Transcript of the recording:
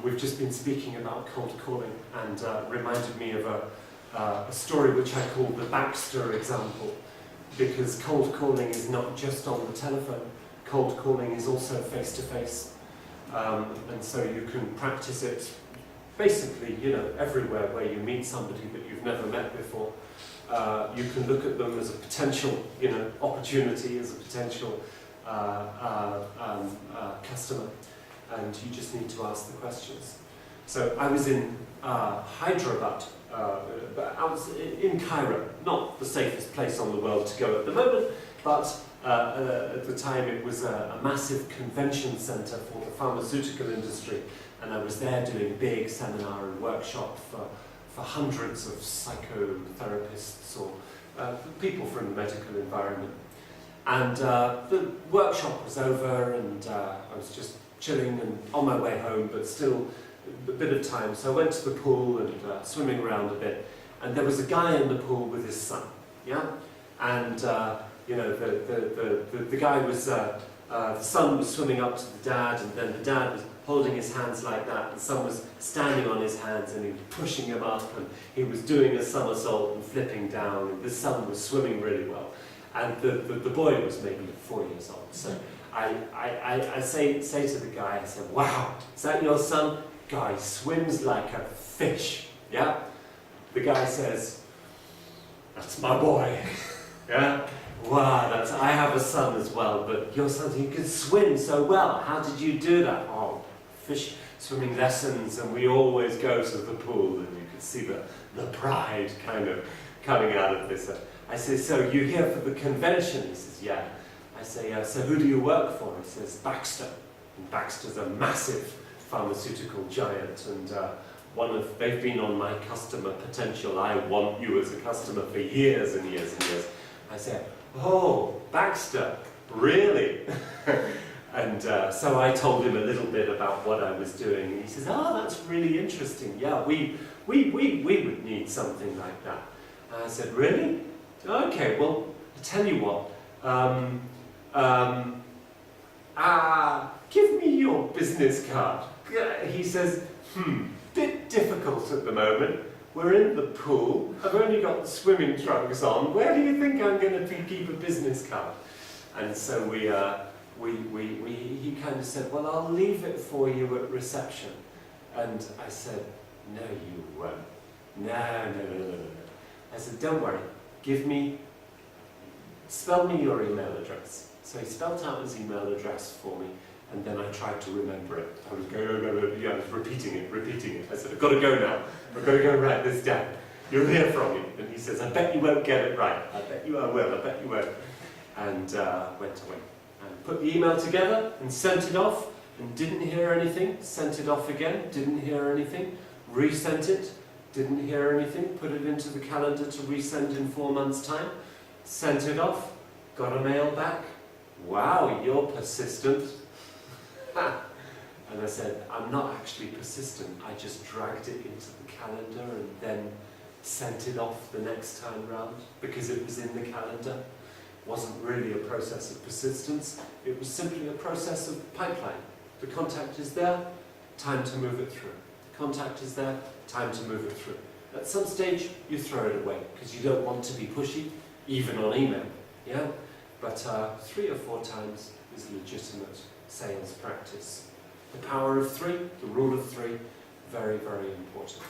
We've just been speaking about cold calling, and reminded me of a story which I call the Baxter example, because cold calling is not just on the telephone. Cold calling is also face-to-face, and so you can practice it basically, everywhere where you meet somebody that you've never met before. You can look at them as a potential, opportunity, as a potential customer, and you just need to ask the questions. So I was in Hyderabad, but I was in Cairo, not the safest place on the world to go at the moment, but at the time it was a massive convention centre for the pharmaceutical industry, and I was there doing a big seminar and workshop for hundreds of psychotherapists or people from the medical environment. And the workshop was over, and I was just chilling and on my way home, but still a bit of time. So I went to the pool and swimming around a bit, and there was a guy in the pool with his son, and the guy was, the son was swimming up to the dad, and then the dad was holding his hands like that, and the son was standing on his hands, and he was pushing him up, and he was doing a somersault and flipping down, and the son was swimming really well. And the boy was maybe 4 years old. So I say to the guy, I said, "Wow, is that your son? Guy swims like a fish." Yeah? The guy says, "That's my boy." Yeah? "Wow, I have a son as well, but your son, he can swim so well. How did you do that?" "Oh, fish swimming lessons, and we always go to the pool," and you could see the pride kind of coming out of this. I say, "So you're here for the convention?" He says, "Yeah." I say, "So who do you work for?" He says, "Baxter." And Baxter's a massive pharmaceutical giant, and they've been on my customer potential, I want you as a customer, for years and years and years. I say, "Oh, Baxter, really?" And so I told him a little bit about what I was doing, and he says, "Oh, that's really interesting. Yeah, we would need something like that." And I said, "Really? Okay, well, I'll tell you what, give me your business card." He says, "Bit difficult at the moment. We're in the pool. I've only got the swimming trunks on. Where do you think I'm going to keep a business card?" And so he kind of said, "Well, I'll leave it for you at reception." And I said, "No, you won't. No. I said, "Don't worry. Spell me your email address." So he spelled out his email address for me, and then I tried to remember it. I was I was repeating it. I said, "I've got to go now. I've got to go write this down. You'll hear from me." And he says, "I bet you won't get it right. I bet you I will. I bet you won't." And went away. And put the email together and sent it off, and didn't hear anything. Sent it off again, didn't hear anything. Resent it, didn't hear anything. Put it into the calendar to resend in 4 months' time. Sent it off, got a mail back. "Wow, you're persistent." And I said, "I'm not actually persistent. I just dragged it into the calendar and then sent it off the next time round because it was in the calendar." It wasn't really a process of persistence. It was simply a process of pipeline. The contact is there, time to move it through. The contact is there, time to move it through. At some stage, you throw it away because you don't want to be pushy, even on email. Yeah? But 3 or 4 times is legitimate sales practice. The power of 3, the rule of 3, very, very important.